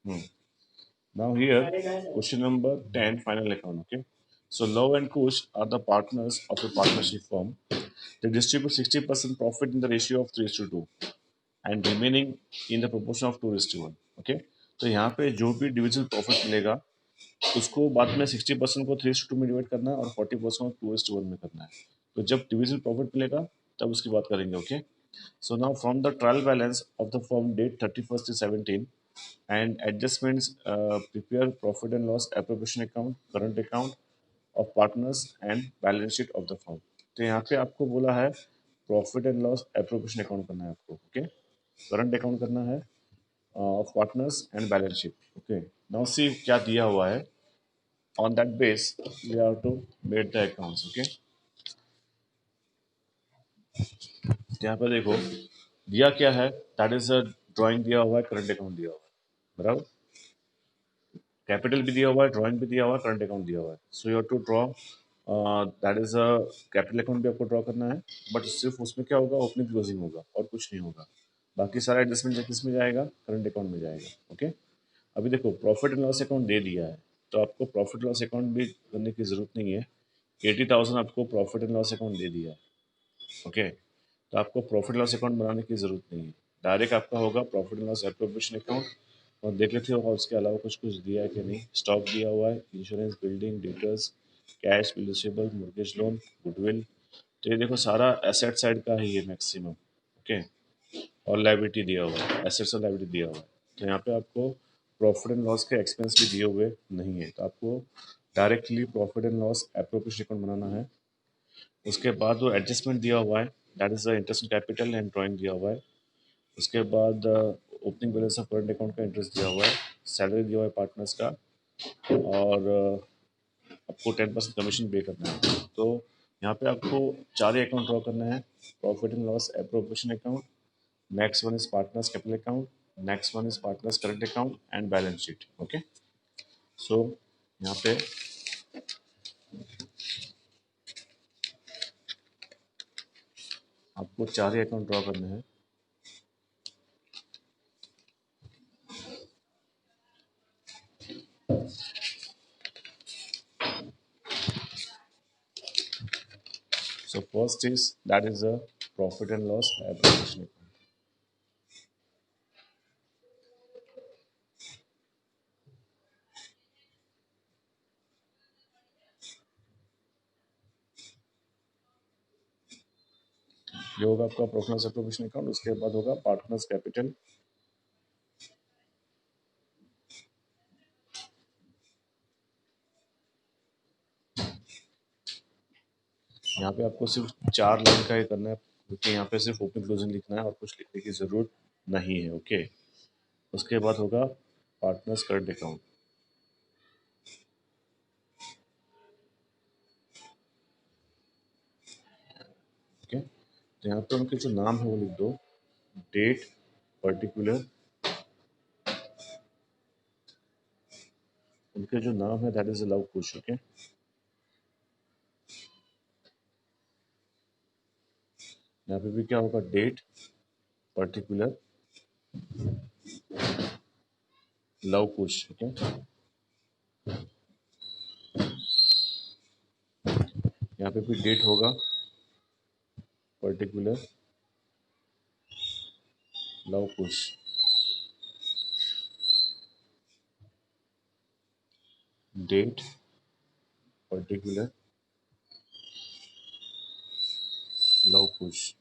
Now here, question number 10, final account. Okay. So Love and Kush are the partners of a partnership firm. They distribute 60% profit in the ratio of 3:2 and remaining in the proportion of 2:1. Okay. तो यहाँ पे जो भी divisible profit मिलेगा उसको बाद में 60% को 3:2 में डिवाइड करना है और 40% को 2:1 में करना है. तो जब डिविजिबल प्रॉफिट मिलेगा तब उसकी बात करेंगे. Okay. So now from the trial balance of the firm date 31st to 17 and adjustments, prepare profit and loss appropriation account, current account of partners and balance sheet of the firm. तो यहाँ पे आपको बोला है profit and loss appropriation account करना है आपको. Okay. Current account करना है of partners and balance sheet. Okay. Now see क्या दिया हुआ है. On that base we have to make the accounts. Okay. यहाँ पे देखो दिया क्या है. दैट इज अ ड्राइंग दिया हुआ है, करंट अकाउंट दिया हुआ है. बराबर. कैपिटल भी दिया हुआ है, ड्राइंग भी दिया हुआ है, करंट अकाउंट दिया हुआ है. So you have to draw. That is a capital account भी आपको ड्रॉ करना है. बट सिर्फ उसमें क्या होगा, ओपनिंग क्लोजिंग होगा और कुछ नहीं होगा. बाकी सारा एडजस्टमेंट किस में जाएगा, करंट अकाउंट में जाएगा. ओके. अभी देखो प्रॉफिट एंड लॉस अकाउंट दे दिया है तो आपको प्रॉफिट लॉस अकाउंट भी करने की जरूरत नहीं है. 80,000 आपको प्रॉफिट एंड लॉस अकाउंट दे दिया है. ओके. तो आपको प्रॉफिट लॉस अकाउंट बनाने की जरूरत नहीं है. डायरेक्ट आपका होगा profit and loss appropriation account. और देख लेते हो उसके अलावा कुछ कुछ दिया है कि नहीं. स्टॉक दिया हुआ है, insurance, building, debtors, cash, bill receivable, mortgage loan, goodwill. तो ये देखो सारा एसेट साइड का ही है मैक्सिमम. ओके. और लाइबिलिटी दिया हुआ है, एसेट्स और लाइबिलिटी दिया हुआ है. तो यहाँ पे आपको प्रॉफिट एंड लॉस के एक्सपेंस भी दिए हुए नहीं है. तो आपको directly profit and loss appropriation account बनाना है. उसके बाद वो एडजस्टमेंट दिया हुआ है, that is the interest capital and drawing दिया हुआ है. उसके बाद opening balance of current account का इंटरेस्ट दिया हुआ है, सैलरी दिया हुआ है पार्टनर्स का, और आपको 10% कमीशन पे करना है. तो यहाँ पे आपको 4 ही अकाउंट ड्रॉ करना है. Profit and loss appropriation account, next one is partners capital account, next one is partners current account and balance sheet. Okay. So यहाँ पे आपको 4 ही अकाउंट ड्रॉ करने हैं. So first is that is a profit and loss appropriation account. ये होगा आपका profit loss appropriation account. उसके बाद होगा पार्टनर्स कैपिटल. यहाँ पे आपको सिर्फ 4 लाइन का ही करना है क्योंकि यहाँ पे सिर्फ ओपन क्लोजिंग लिखना है और कुछ लिखने की जरूरत नहीं है. ओके. उसके बाद होगा पार्टनर्स करंट अकाउंट. ओके. तो यहाँ पे उनके जो नाम है वो लिख दो. डेट, पर्टिकुलर, उनके जो नाम है that is love Kush. Okay. यहाँ पे भी क्या होगा, डेट, पर्टिकुलर, लव कुश. ओके. यहाँ पे भी डेट होगा, पर्टिकुलर, लव कुश. डेट, पर्टिकुलर, लव कुश.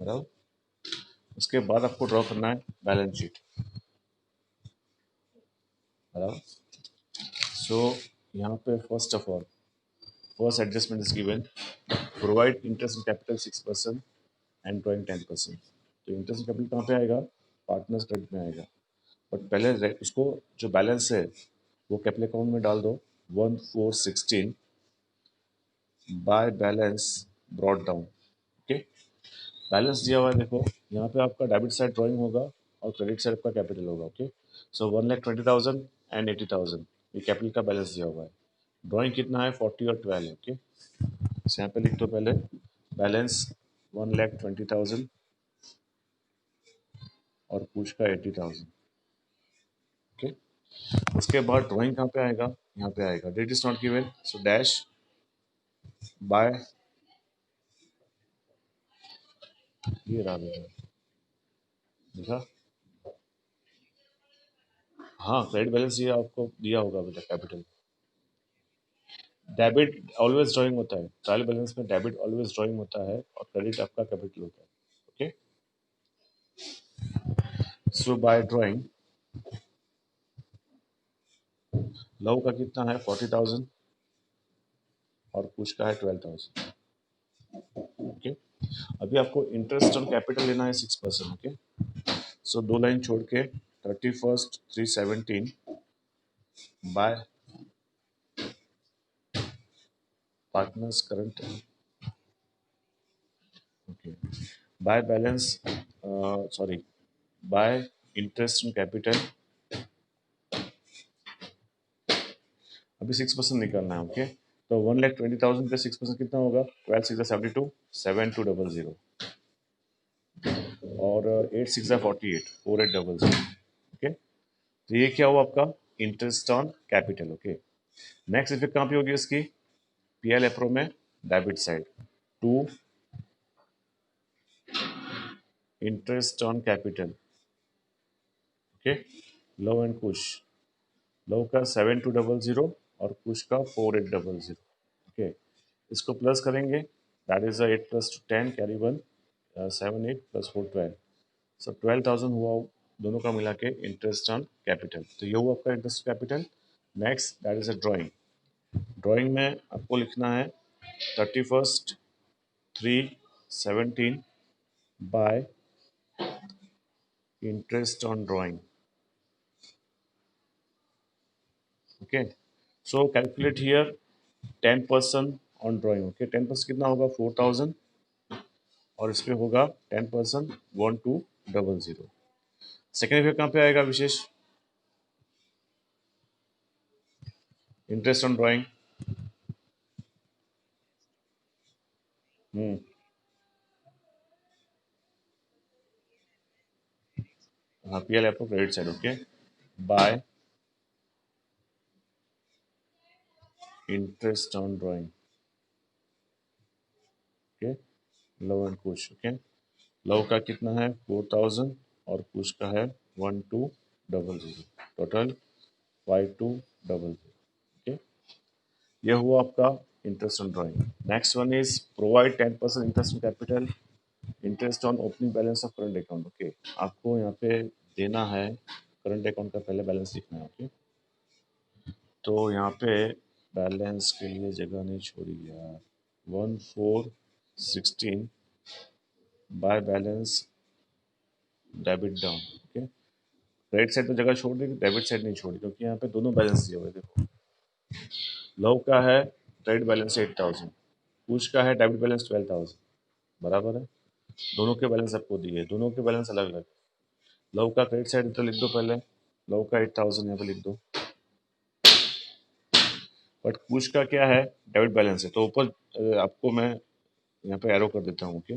बराबर. उसके बाद आपको ड्रॉ करना है बैलेंस शीट. बराबर. सो यहाँ पे first of all first adjustment is given, provide interest in capital 6% and drawing 10%. तो इंटरेस्ट इन कैपिटल कहाँ पे आएगा, पार्टनर्स क्रेडिट में आएगा. बट पहले उसको जो बैलेंस है वो कैपिटल अकाउंट में डाल दो. 1416 by balance brought down. Okay. Balance दिया हुआ है देखो. यहाँ पे आपका डेबिट साइड ड्रॉइंग होगा और क्रेडिट साइड आपका कैपिटल होगा. ओके. सो 1,20,000 एंड 80,000 ये कैपिटल का बैलेंस दिया हुआ है. ड्रॉइंग कितना है, 40 और 12 है. ओके. यहाँ पे लिख दो पहले बैलेंस 1,20,000 और पुश का 80,000। ओके, उसके बाद ड्राइंग कहाँ पे आएगा, यहाँ पे आएगा, date is not given, so dash by, ये रहा बेटा, देखा, हाँ क्रेडिट बैलेंस ये आपको दिया होगा बेटा कैपिटल। डेबिट ऑलवेज ड्राइंग होता है, ट्रायल बैलेंस में डेबिट ऑलवेज ड्राइंग होता है और क्रेडिट आपका कैपिटल होता है। Okay, so by drawing love का कितना है 40,000 और पुश का है 12,000। ओके, अभी आपको इंटरेस्ट ऑन कैपिटल लेना है 6%। ओके, सो दो लाइन छोड़ के 31st 317 bye partners current, okay, by balance, sorry, bye interest on capital, अभी 6% निकालना है। ओके, तो 1,20,000 पे 6% कितना होगा, 12 6 72 7200 और 8 6 48 4800। ओके, तो ये क्या हुआ आपका interest on capital. Okay, next effect कहाँ पे होगी इसकी, पीएल एप्रो में debit side, to interest on capital. Okay, Luv and Kush, Luv का 7200 और पुश का 4800। ओके, इसको प्लस करेंगे, दैट इज 8 + 10 कैरी 1 7 8 + 4 12, सो 12,000 हुआ दोनों का मिला के इंटरेस्ट ऑन कैपिटल। तो ये हुआ आपका interest capital. Next that is a drawing, drawing में आपको लिखना है 31st 317 by interest on drawing. Okay, so calculate here 10% on drawing. Okay, 10% कितना होगा 4,000 और इस पे होगा 10% 1200। सेकेंड इफेक्ट कहाँ पे आएगा विशेष, इंटरेस्ट ऑन ड्राइंग। हाँ, PL appro credit side. Okay, bye interest on drawing. Okay, love and push. Okay, love का कितना है 4,000 और पुश का है 1200, टोटल 5200। ओके, ये हुआ आपका interest on drawing. Next one is provide 10% interest on capital, interest on opening balance of current account. Okay, आपको यहाँ पे देना है करंट अकाउंट का पहले बैलेंस लिखना है। ओके, तो यहाँ पे बैलेंस के लिए जगह नहीं छोड़ी यार, 1416 by balance debit down. Okay, credit side तो जगह छोड़ दी, डेबिट साइड नहीं छोड़ी, क्योंकि यहाँ पे दोनों बैलेंस दिए हुए हैं। देखो, लव का है क्रेडिट बैलेंस 8,000, पुश का है डेबिट बैलेंस 12,000, बराबर है, दोनों के बैलेंस आपको दिए, दोनों के बैलेंस अलग अलग। लव का क्रेडिट साइड तो लिख दो पहले, लव का 8,000 यहाँ पे लिख दो, बट पुश का क्या है डेबिट बैलेंस है, तो ऊपर आपको मैं यहाँ पे एरो कर देता हूँ। Okay,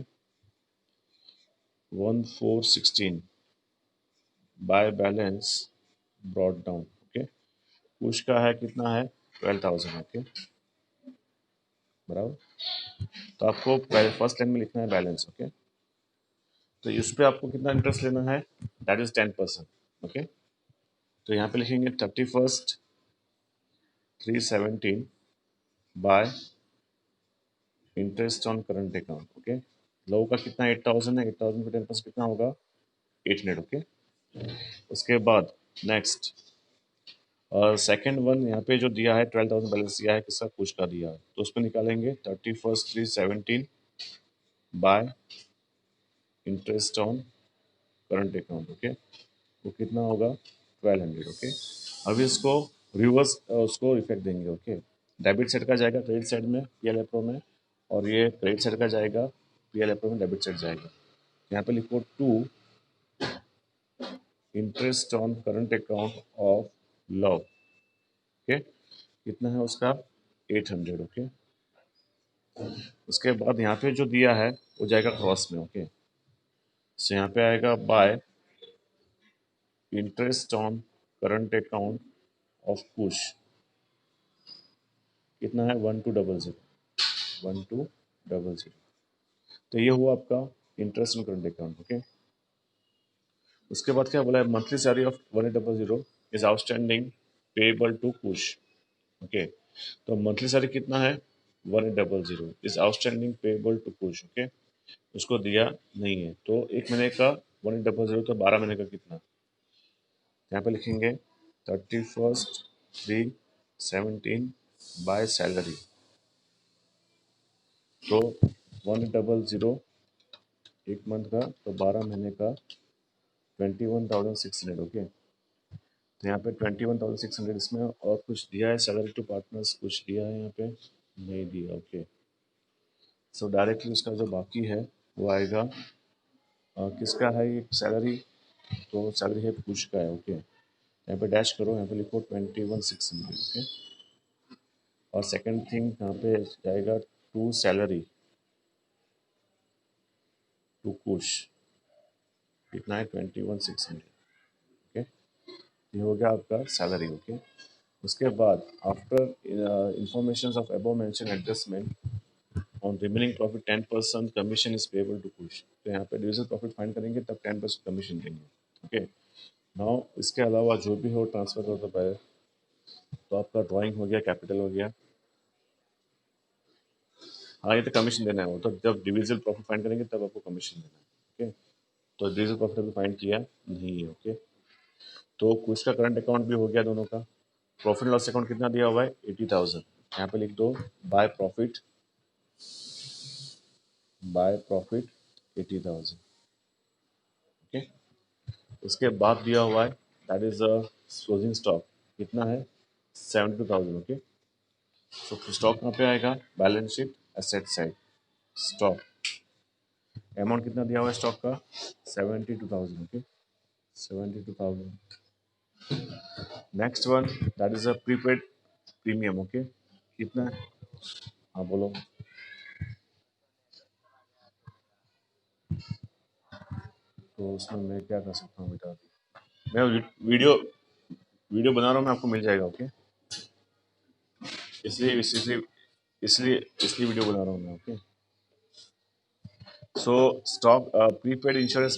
1416 by balance brought down. Okay, push का है कितना है 12,000। ओके, बराबर, तो आपको फर्स्ट लाइन में लिखना है बैलेंस। ओके, तो इस पे आपको कितना इंटरेस्ट लेना है, दैट इज 10%। ओके, तो यहाँ पे लिखेंगे 31st 317 by interest on current account. Okay, Luv का कितना 8,000 है, 8,000 पे 10% कितना होगा 800। ओके, उसके बाद नेक्स्ट सेकेंड वन यहाँ पे जो दिया है 12,000 बैलेंस दिया है, किसका पुश का दिया है, तो उसमें निकालेंगे 31st 317 by interest on current account. Okay, वो कितना होगा 1200। ओके, अभी इसको रिवर्स उसको इफेक्ट देंगे। ओके, डेबिट साइड का जाएगा क्रेडिट साइड में पीएल एप्रो में, और ये क्रेडिट साइड का जाएगा पीएल एप्रो में डेबिट साइड जाएगा। यहाँ पे लिखो to interest on current account of Lav. Okay, कितना है उसका 800। ओके, उसके बाद यहाँ पे जो दिया है वो जाएगा क्रॉस में। ओके, सो यहाँ पे आएगा by interest on current account of Kush कितना है 1200, 1200। तो ये हुआ आपका interest on current account. Okay, उसके बाद क्या बोला है, monthly salary of 1800 is outstanding payable to Kush. Okay, तो मंथली सैलरी कितना है 1800 is outstanding payable to Kush. Okay, उसको दिया नहीं है, तो एक महीने का 1800, तो 12 महीने का कितना, यहाँ पे लिखेंगे 31/3/17 बाय सैलरी। तो 100 एक मंथ का, तो 12 महीने का 21,600। ओके, तो यहाँ पे 21,600, इसमें और कुछ दिया है सैलरी टू पार्टनर्स, कुछ दिया है यहाँ पे नहीं दिया। ओके, सो डायरेक्टली उसका जो बाकी है वो आएगा, किसका है ये सैलरी, तो सैलरी है कुछ का है। ओके, यहाँ पे डैश करो, यहाँ पे लिखो 21,600। ओके, और सेकंड थिंग यहाँ पे जाएगा टू सैलरी टू कुश, कितना है 21,600। ओके, ये हो गया आपका सैलरी। ओके, उसके बाद after information of above mention adjustment on remaining profit 10% commission is payable to Kush. तो यहाँ पे डिविजन प्रॉफिट फाइंड करेंगे तब 10% कमीशन देंगे। ओके, नाउ इसके अलावा जो भी हो ट्रांसफर कर दो पहले। तो आपका ड्राइंग हो गया, कैपिटल हो गया। हाँ, ये तो कमीशन देना है, वो तो जब डिविजन प्रॉफिट फाइंड करेंगे तब आपको कमीशन देना है। ओके, तो डिविजन प्रॉफिट अभी फाइंड किया नहीं है। ओके, तो कुछ का करंट अकाउंट भी हो गया दोनों का। प्रॉफिट लॉस अकाउंट कितना दिया हुआ है 80,000, यहाँ पे लिख दो बाय प्रॉफिट 80,000। ओके, उसके बाद दिया हुआ है दैट इज क्लोजिंग स्टॉक, कितना है 72,000। ओके, तो स्टॉक कहाँ पे आएगा, balance sheet asset side stock. Amount कितना दिया हुआ है स्टॉक का 72,000। Okay, 72,000। Next one that is a prepaid premium. Okay, कितना है, हाँ बोलो। तो उसमें मैं क्या कर सकता हूँ बेटा, मैं वीडियो वीडियो बना रहा हूँ, मैं आपको मिल जाएगा। ओके, इसलिए इसलिए इसलिए इसलिए वीडियो बना रहा हूँ मैं। ओके, सो स्टॉक प्रीपेड इंश्योरेंस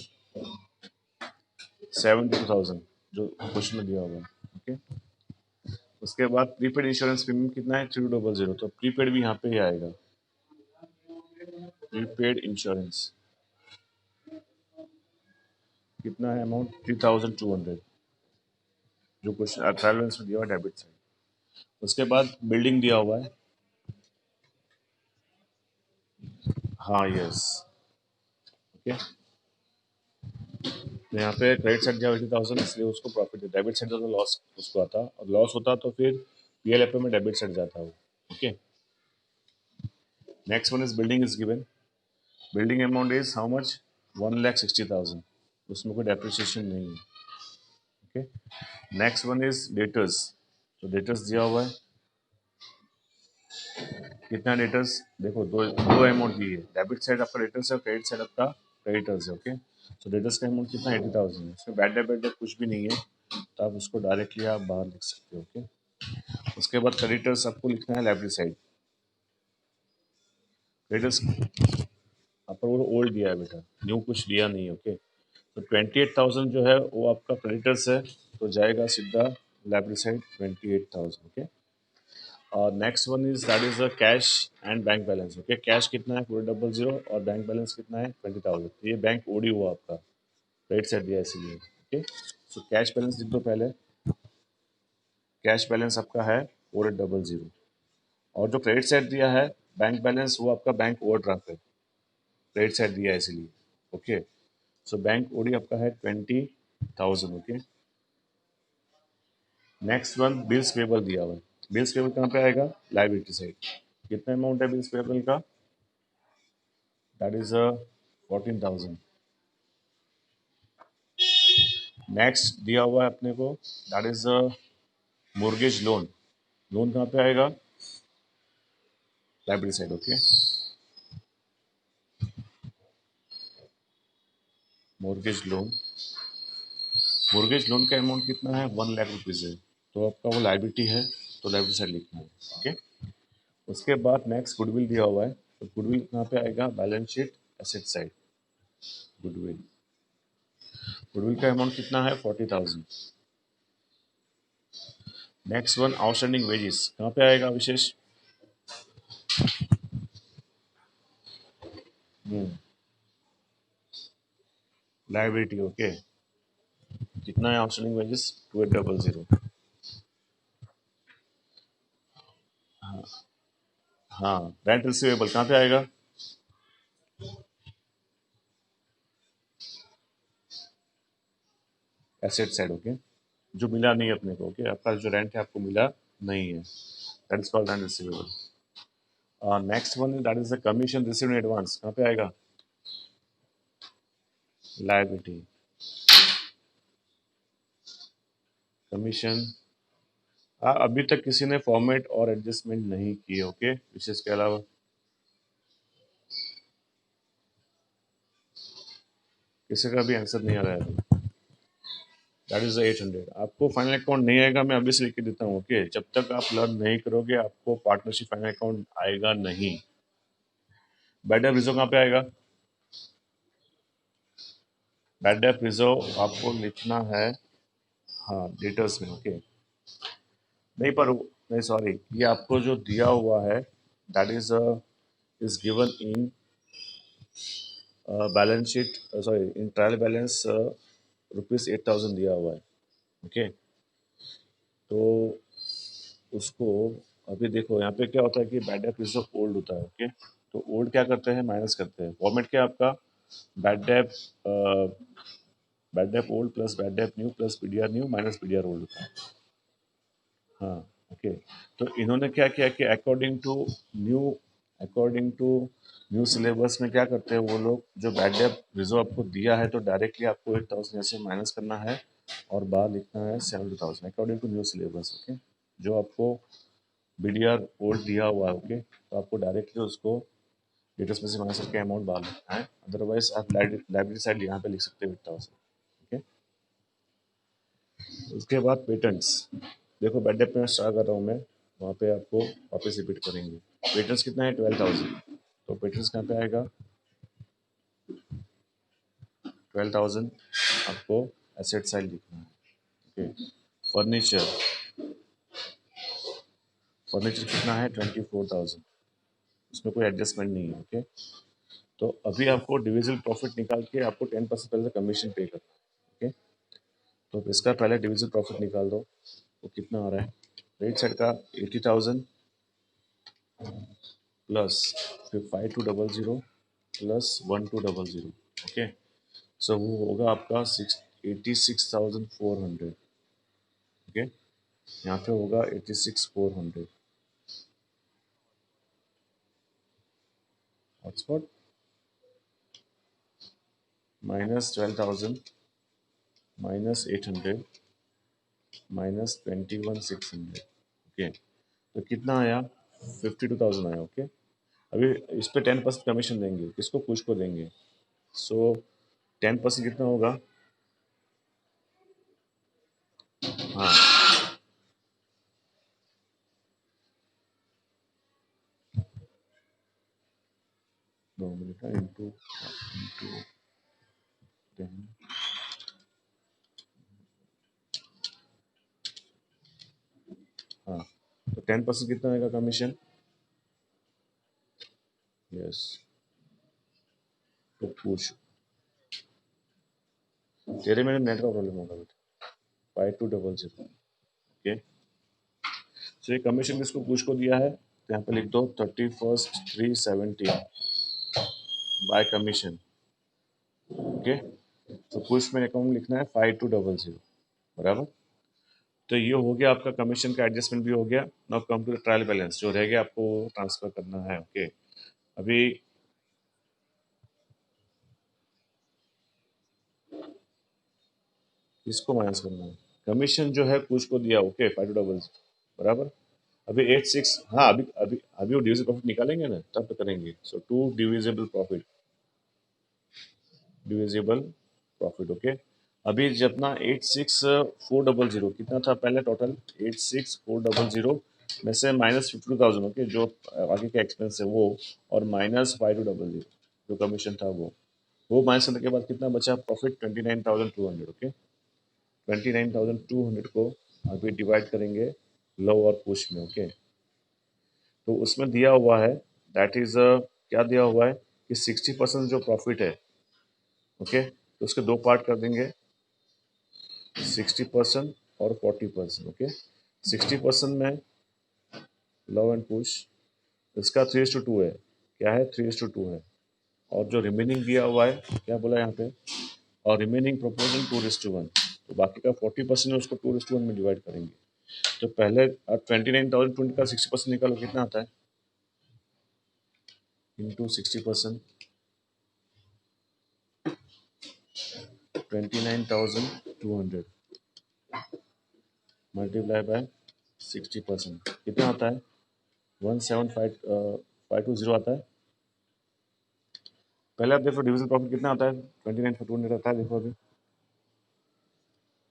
72,000 जो क्वेश्चन में दिया हुआ है। ओके, उसके बाद प्रीपेड इंश्योरेंस प्रीमियम कितना है 300, तो प्रीपेड भी यहाँ पे ही आएगा। प्रीपेड इंश्योरेंस कितना है अमाउंट 3,200 जो क्वेश्चन ट्रायल बैलेंस में दिया हुआ है डेबिट साइड। उसके बाद बिल्डिंग दिया हुआ है, हाँ यस। ओके, तो यहाँ पे क्रेडिट साइड दिया 80,000, इसलिए उसको प्रॉफिट है। डेबिट साइड तो लॉस उसको आता, और लॉस होता तो फिर पीएलएफ में डेबिट साइड जाता वो। Okay, next one is building is given. Building amount is how much 1,60,000, उसमें कोई डेप्रिसिएशन नहीं है। Okay, next one is debtors. तो डेटर्स दिया हुआ है, कितना डेटर्स, देखो दो दो अमाउंट दी है, डेबिट साइड आपका डेटर्स है और क्रेडिट साइड आपका क्रेडिटर्स है। ओके, तो डेटर्स का अमाउंट कितना 80,000 है, इसमें बैड डेबिट कुछ भी नहीं है, तो आप उसको डायरेक्टली आप बाहर लिख सकते हो। ओके, उसके बाद क्रेडिटर्स आपको लिखना है लाइब्रेरी साइड। क्रेडिटर्स आपको वो ओल्ड दिया है बेटा, न्यू कुछ दिया नहीं है। ओके, तो 28,000 जो है वो आपका क्रेडिटर्स है, तो जाएगा सीधा लाइब्रेरी साइड 28,000। ओके, और next one is that is a cash and bank balance. Okay, cash कितना है 400 और बैंक बैलेंस कितना है 20,000, ये बैंक ओडी हुआ आपका, क्रेडिट साइड दिया इसीलिए। ओके, सो कैश बैलेंस लिख दो पहले, कैश बैलेंस आपका है 400, और जो क्रेडिट साइड दिया है बैंक बैलेंस वो आपका बैंक ओवरड्राफ्ट है, क्रेडिट साइड दिया है इसीलिए। ओके, सो बैंक ओडी आपका है 20,000। Okay, next one bills payable दिया हुआ है, बिल्स पेबल कहाँ पे आएगा लाइबिलिटी साइड। कितना अमाउंट है बिल्स पेबल का, दैट इज 14,000। नेक्स्ट दिया हुआ है अपने को that is mortgage loan, loan कहाँ पे आएगा liability side. Okay, mortgage loan mortgage loan का अमाउंट कितना है, 1 लाख रुपीज़ है, तो आपका वो लाइबिलिटी है, तो लाइबिलिटी साइड लिखना है। ओके, उसके बाद नेक्स्ट गुडविल दिया हुआ है, तो गुडविल कहाँ पे आएगा, balance sheet asset side. Goodwill, goodwill का अमाउंट कितना है, 40,000। नेक्स्ट वन आउटस्टैंडिंग वेजेस कहाँ पे आएगा विशेष, लाइबिलिटी। ओके, कितना है आउटस्टैंडिंग वेजेस, 2800। हाँ, रेंट रिसीवेबल कहाँ पे आएगा, एसेट साइड। ओके, जो मिला नहीं है अपने को, ओके, आपका जो रेंट है आपको मिला नहीं है, that is called rent receivable. Next one that is the commission received in advance, कहाँ पे आएगा, लायबिलिटी। कमीशन अभी तक किसी ने फॉर्मेट और एडजस्टमेंट नहीं किए, ओके, विशेष के अलावा किसी का भी आंसर नहीं आ रहा है। That is 800। आपको फाइनल अकाउंट नहीं आएगा, मैं अभी से लिख के देता हूँ, ओके, जब तक आप लर्न नहीं करोगे आपको पार्टनरशिप फाइनल अकाउंट आएगा नहीं। बैड डेट रिजर्व कहाँ पे आएगा, बैड डेट रिजर्व आपको लिखना है, हाँ, डेटर्स में। ओके, नहीं पर नहीं, सॉरी, ये आपको जो दिया हुआ है that is given in balance sheet, sorry, in trial balance ₹8,000 दिया हुआ है। ओके, तो उसको अभी देखो यहाँ पे क्या होता है कि बैड डेट रिजर्व ओल्ड होता है। ओके, तो ओल्ड क्या करते हैं, माइनस करते हैं। फॉर्मेट क्या है आपका, bad debt bad debt old plus bad debt new plus PDR new minus PDR old होता है। हाँ, ओके, तो इन्होंने क्या किया कि अकॉर्डिंग टू न्यू सिलेबस में क्या करते हैं वो लोग, जो बैड डेट रिजर्व आपको दिया है तो डायरेक्टली आपको 8,000 ऐसे माइनस करना है और बाहर लिखना है 70,000 according to new syllabus. Okay, जो आपको बीडीआर ओल्ड दिया हुआ है, ओके, तो आपको डायरेक्टली उसको डेटर्स में से माइनस करके अमाउंट बाहर लिखना है, अदरवाइज आप लाइब्रेरी साइड यहाँ पे लिख सकते हो 8,000। ओके, उसके बाद पेटेंट्स, देखो बैड डेट में स्टार्ट कर रहा हूँ मैं, वहाँ पे आपको वापस रिपीट करेंगे। पेटेंट्स कितना है, 12,000, तो पेटेंट्स कहाँ पे आएगा, 12,000 आपको एसेट साइड लिखना है। ओके, फर्नीचर, फर्नीचर कितना है, 24,000, उसमें कोई एडजस्टमेंट नहीं है। ओके, तो अभी आपको डिविजिबल प्रॉफिट निकाल के आपको 10% पहले कमीशन पे करना है। ओके, तो इसका पहले डिविजिबल प्रॉफिट निकाल दो, वो कितना आ रहा है, राइट साइड का 80,000 प्लस फिर 5200 प्लस 1200। ओके, सो वो होगा आपका 86,400। ओके, यहाँ पे होगा 86,400। Hotspot minus 12,000 minus 800 minus 21,600। Okay, तो कितना आया, 52,000 आया। ओके, अभी इस पे 10% कमीशन देंगे, किसको, कुछ को देंगे। सो 10% कितना होगा, हाँ, 9 मिनट इंटू इंटू 10, हाँ, तो 10% कितना आएगा कमीशन, यस, तो पूछ, तेरे मेरे नेट का प्रॉब्लम होगा बेटा, 5200। ओके, तो ये कमीशन किसको, पूछ को दिया है, तो यहाँ पे लिख दो 31/3/17 बाय कमीशन। ओके, तो पुश में अकाउंट लिखना है 5200, बराबर। तो ये हो गया आपका कमीशन का एडजस्टमेंट भी हो गया। Now come to the trial balance, जो रह गया आपको ट्रांसफर करना है। ओके, अभी इसको माइनस करना है, कमीशन जो है कुछ को दिया, ओके, 5200, बराबर। अभी 86, हाँ, अभी अभी अभी वो डिविजिबल प्रॉफिट निकालेंगे ना, तब तो करेंगे। So to divisible profit, divisible profit. Okay, अभी जितना 86,400 कितना था पहले टोटल 86,400 में से -52,000 ओके जो आगे का एक्सपेंस है वो, और -5200 जो कमीशन था वो माइनस करने के बाद कितना बचा प्रॉफिट 29,200 ओके। 29,200 को अभी डिवाइड करेंगे लो और पुश में ओके। तो उसमें दिया हुआ है दैट इज क्या दिया हुआ है कि 60% जो प्रॉफिट है ओके, तो उसके दो पार्ट कर देंगे 60% और 40% ओके। 60% में लव एंड पुश इसका 3:2 है, क्या है 3:2 है। और जो रिमेनिंग दिया हुआ है क्या बोला यहाँ पे, और रिमेनिंग प्रोपोर्शन 2:1, तो बाकी का 40% है उसको 2:1 में डिवाइड करेंगे। तो पहले 29,020 का 60% निकालो कितना आता है इंटू 60%, 29,200 मल्टीप्लाई बाय 60% कितना आता है 175,520 आता है। पहले आप देखो डिविजन प्रॉफिट कितना आता है 29,200 आता है। देखो अभी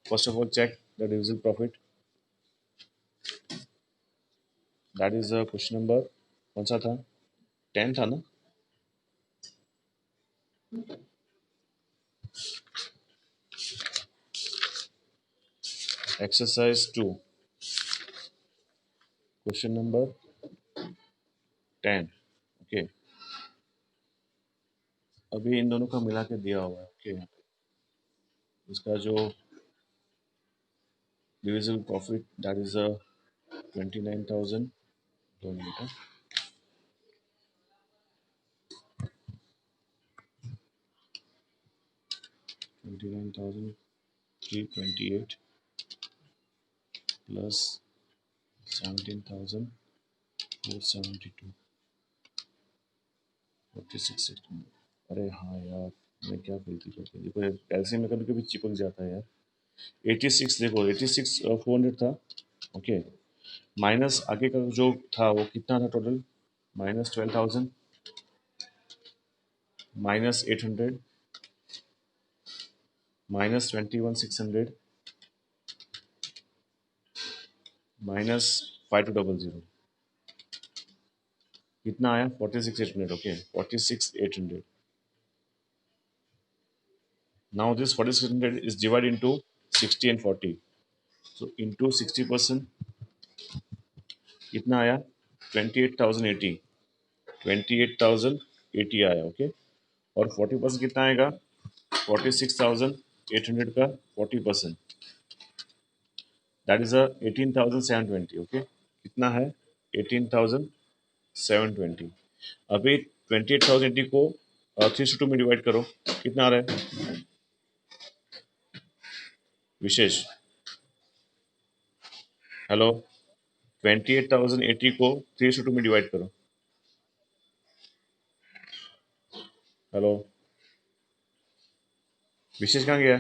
first of all check the division profit, that is question number कौन सा था 10 था ना। Exercise 2 question number 10 okay. अभी इन दोनों का मिला के दिया हुआ है ओके। इसका जो divisible profit that is 29,000 29,328 plus 17,472 46। अरे हाँ यार मैं क्या गलती कर दी, देखो ऐसे में कभी कभी चिपक जाता है यार। 86 देखो 86,400 था ओके, माइनस आगे का जो था वो कितना था टोटल -12,000 -800 -21,600 -5200 कितना आया 46,800 okay 46,800। Now this 46,800 is divide into 60 and 40, so into 60% कितना आया 28,080 28,080 आया ओके। और 40% कितना आएगा 46,800 का 40% दैट इज 18,720 ओके। कितना है 18,720। अभी 28,080 को 3:2 में डिवाइड करो कितना आ रहा है विशेष, हेलो 28,080 को 3:2 में डिवाइड करो, हेलो विशेष कहाँ गया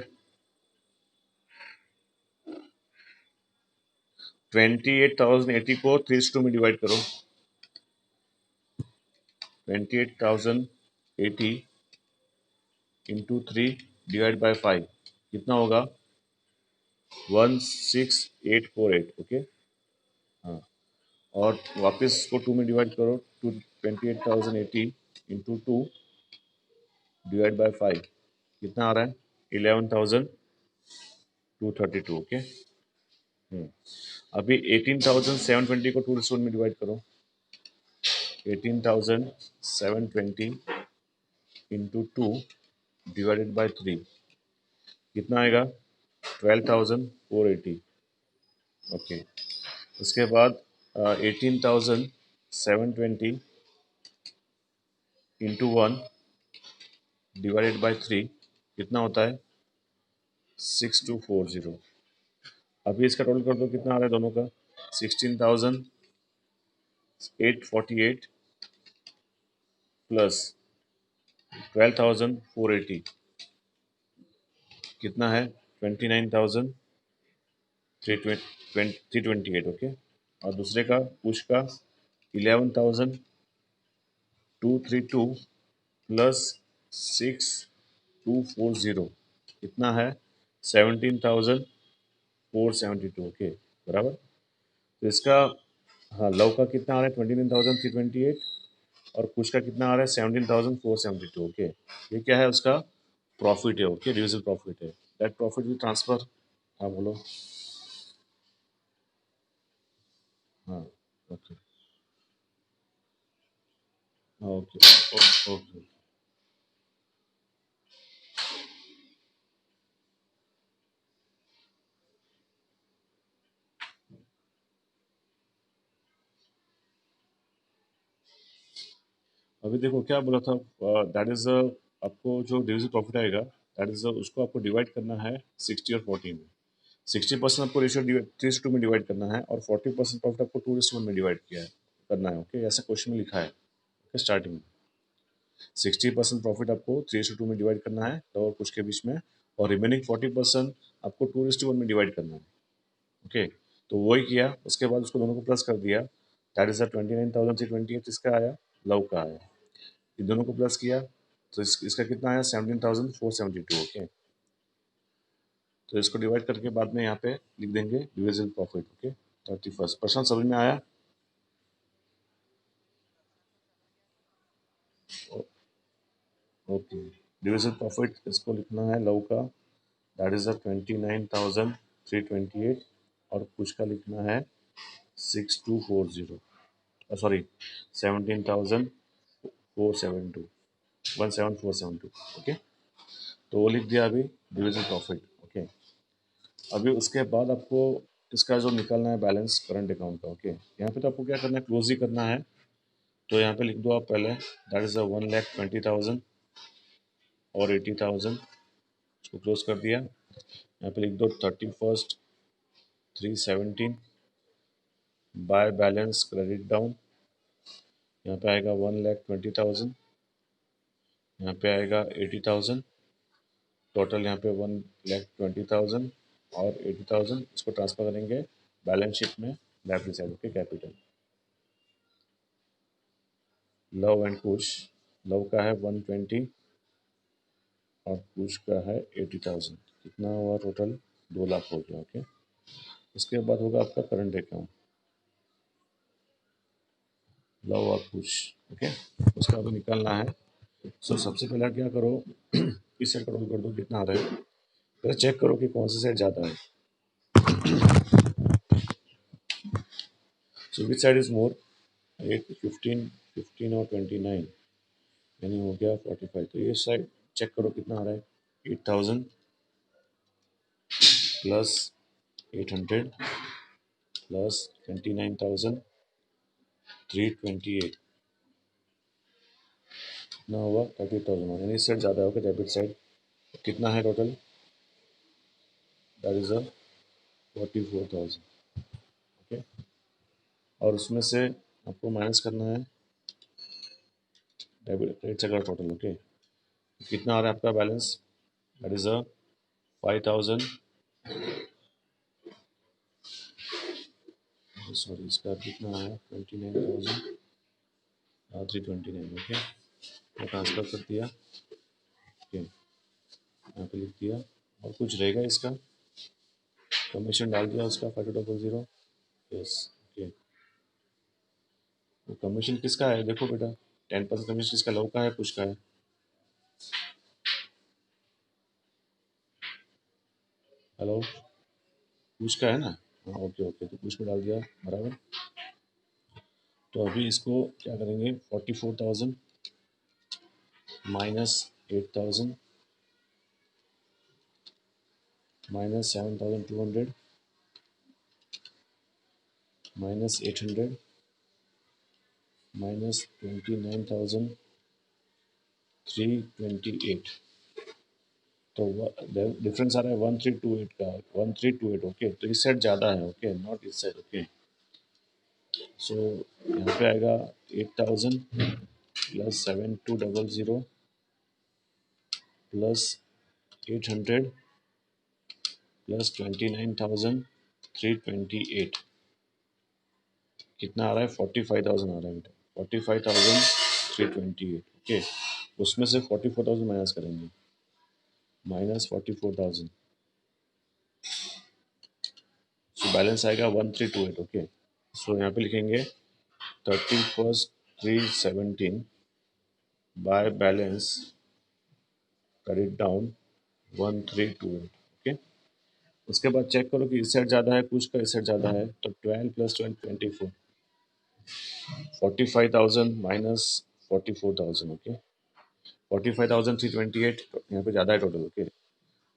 28,080 को 3:2 में डिवाइड करो 28,080 इंटू 3 डिवाइड बाय 5 कितना होगा 16,848 ओके। हाँ और वापस को 2 में डिवाइड करो 28,080 इंटू 2 डिवाइड बाय 5 कितना आ रहा है 11,232 ओके। अभी 18,720 को 2:1 में डिवाइड करो 18,720 इंटू 2 डिवाइडेड बाय 3 कितना आएगा 12,480 ओके। उसके बाद 18,720 इंटू 1 डिवाइडेड बाय 3 कितना होता है 6,240। अभी इसका टोटल कर दो कितना आ रहा है दोनों का 16,848 प्लस 12,480 कितना है 29,328 ओके। और दूसरे का पुश का 11,232 प्लस 6,240 कितना है 17,472, ओके बराबर। तो इसका हाँ लव का कितना आ रहा है 29,328 और कुछ का कितना आ रहा है 17,472, ओके। ये क्या है उसका प्रॉफिट है, ओके डिविजिबल प्रॉफिट है। That profit will transfer. हाँ बोलो। हाँ ओके। हाँ ओके ओके। अभी देखो क्या बोला था, दैट इज आपको जो डिविजिबल प्रॉफिट आएगा दैट इज उसको आपको डिवाइड करना है 60 और 40 में। 60% आपको रेशियो 3:2 में डिवाइड करना है और 40% प्रॉफिट आपको 2:1 में डिवाइड किया है करना है, ओके ऐसा क्वेश्चन में लिखा है, ओके स्टार्टिंग में। 60% प्रॉफिट आपको 3:2 में डिवाइड करना है और कुछ के बीच में, और रिमेनिंग 40% आपको 2:1 में डिवाइड करना है, ओके। तो वही किया, उसके बाद उसको दोनों को प्लस कर दिया, दैट इज 29,328 इसका आया, लव का आया। इन दोनों को प्लस किया तो इसका कितना आया 17,472, ओके। तो इसको डिवाइड करके बाद में यहाँ पे लिख देंगे डिविजिबल प्रॉफिट, ओके 31st। प्रश्न समझ में आया? ओके। डिविजिबल प्रॉफिट इसको लिखना है लव का, दैट इज 29,328 और कुछ का लिखना है 6240, सॉरी 17,472, 17,472, ओके। तो वो लिख दिया अभी डिविजिबल प्रॉफिट, ओके। अभी उसके बाद आपको इसका जो निकालना है बैलेंस करंट अकाउंट का, ओके। यहाँ पे तो आपको क्या करना है क्लोज ही करना है, तो यहाँ पे लिख दो आप पहले, दैट इज 1,20,000 और 80,000, इसको क्लोज कर दिया। यहाँ पे लिख दो 31st 3/17 by balance credit down, यहाँ पे आएगा 1,20,000, यहाँ पे आएगा 80,000, टोटल यहाँ पे 1,20,000 और 80,000, इसको ट्रांसफर करेंगे बैलेंस शीट में लाइबिलिटी साइड के capital. Love and Kush, love का है 120 और कुश का है 80,000, कितना हुआ टोटल 2 लाख हो गया, ओके। उसके बाद होगा आपका करंट अकाउंट, लव और कुश, ओके। उसका अभी निकालना है। सो सबसे पहले क्या करो इस साइड कंट्रोल कर दो कितना आ रहा है, पहले चेक करो कि कौन सी साइड ज़्यादा है। सो विच साइड इज मोर, 8 15 15 और 29 यानी हो गया 45। तो ये साइड चेक करो कितना आ रहा है, 8,000 प्लस 800 प्लस 29,328, कितना हुआ 30,000, यानी इस साइड ज़्यादा होगा डेबिट साइड। कितना है टोटल, दैट इज 44,000, ओके। और उसमें से आपको माइनस करना है डेबिट क्रेडिट साइड का टोटल, ओके। कितना आ रहा है आपका बैलेंस, दैट इज 5,000, सॉरी इसका कितना आया 29,329, ओके। मैं ट्रांसफ़र कर दिया, ओके यहाँ पे लिख दिया। और कुछ रहेगा इसका, कमीशन डाल दिया उसका 5200, यस, ओके। तो कमीशन किसका है देखो बेटा, 10% कमीशन किसका, लव का है कुछ का है, हेलो कुछ का है ना, हाँ ओके ओके, तो कुछ में डाल दिया बराबर। तो अभी इसको क्या करेंगे 44,000 माइनस 8,000 माइनस 7,200 माइनस 800 माइनस 29,328। तो डिफरेंस आ रहा है 1328 का, 1328, ओके। तो इस साइड ज़्यादा है, ओके नॉट इस साइड, ओके। सो यहाँ पे आएगा 8,000 प्लस 7,200 प्लस 800 प्लस 29,328, कितना आ रहा है 45,000 आ रहा है बेटा, 45,328, ओके। उसमें से 44,000 माइनस करेंगे, माइनस 44,000, तो बैलेंस आएगा 1328। ओके, सो यहाँ पे लिखेंगे 31/3/17 by balance credit down 1328। Okay, उसके बाद चेक करो कि इस साइड ज़्यादा है कुछ का, इस साइड ज़्यादा है, तो 12 + 12 24, 45,000 माइनस 44,000। ओके, 45,328 यहाँ पे ज़्यादा है टोटल। ओके,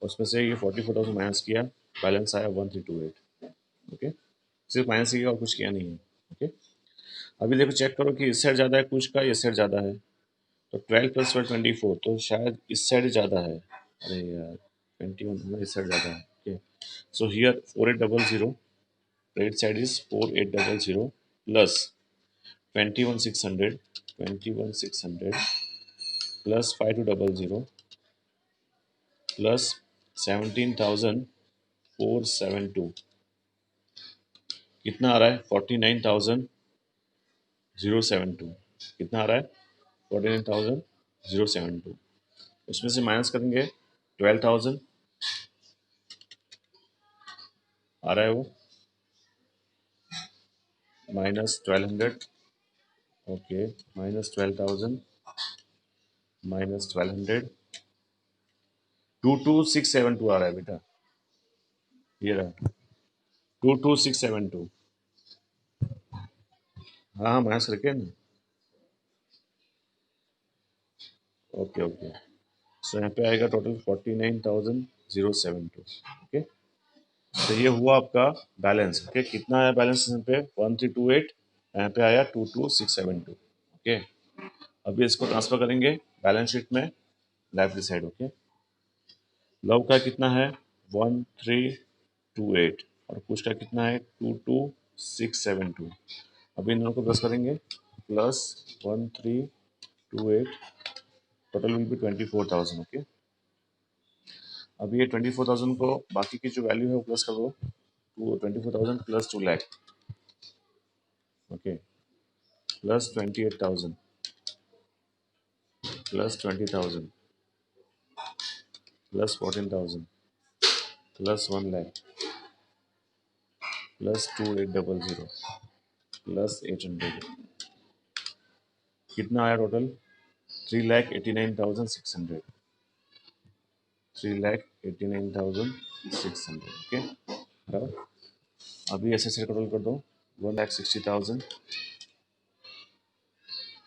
उसमें से ये 44,000 माइनस किया, बैलेंस आया 1328। ओके, सिर्फ माइनस किया और कुछ किया नहीं है। ओके, अभी देखो चेक करो कि इस साइड ज़्यादा है कुछ का, इस साइड ज़्यादा है, तो 12 + 12 24, तो शायद इस साइड ज़्यादा है। अरे यार 21 इस साइड ज़्यादा है। Okay, so here 4800, right side is 4800 plus 21,600, 21,600 plus 5200 plus 17,472, कितना आ रहा है? 49,072। कितना आ रहा है? 49,072। उसमें से माइनस करेंगे 12,000, आ रहा है वो, माइनस 1200। ओके, माइनस 12,000 माइनस 1200, 22,672 आ रहा है बेटा, ये रहा 22,672। हाँ हाँ, माइनस करके ना। ओके ओके, सो यहाँ पे आएगा टोटल 49,072। ओके, तो ये हुआ आपका बैलेंस। ओके, कितना आया बैलेंस यहाँ पे? 1328, यहाँ पे आया 22,672। ओके, अभी इसको ट्रांसफर करेंगे बैलेंस शीट में लेफ्ट साइड। ओके, लव का कितना है? 1328 और कुछ का कितना है? 22,672। अभी इन दोनों को प्लस करेंगे, plus 1328, total will be 24,000। Okay, अभी ये 24,000 को बाकी की जो वैल्यू है वो प्लस कर दो, 24,000 plus 2 lakh. Okay, plus 28,000 plus 20,000 plus 14,000 plus 1 lakh plus 2800 plus 800, कितना आया टोटल? 3,89,600, 3,89,600। ओके, बराबर। अभी ऐसे से टोटल कर दो, 1,60,000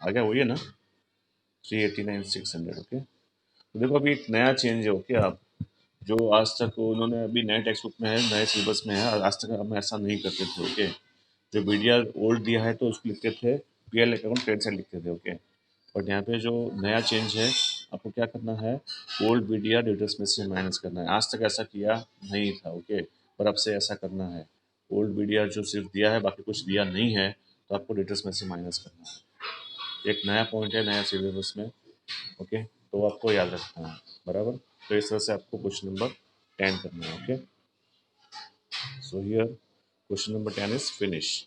आ गया, वही है ना, 3,89,600। ओके, तो देखो अभी एक नया चेंज है। ओके, आप जो आज तक उन्होंने अभी नए टेक्स्ट बुक में है, नए सिलेबस में है, आज तक हम ऐसा नहीं करते थे। ओके, जो बीडीआर ओल्ड दिया है तो उसको लिखते थे पीएल अकाउंट क्रेडिट साइड लिखते थे। ओके, बट यहाँ पे जो नया चेंज है, आपको क्या करना है? ओल्ड बीडीआर डेटर्स में से माइनस करना है। आज तक ऐसा किया नहीं था। ओके, पर अब से ऐसा करना है। ओल्ड बीडीआर जो सिर्फ दिया है, बाकी कुछ दिया नहीं है, तो आपको डेटर्स में से माइनस करना है। एक नया पॉइंट है नया सिलेबस में। ओके, तो आपको याद रखना है, बराबर। तो इस तरह से आपको क्वेश्चन नंबर 10 करना है। Okay, so here question number 10 is finish.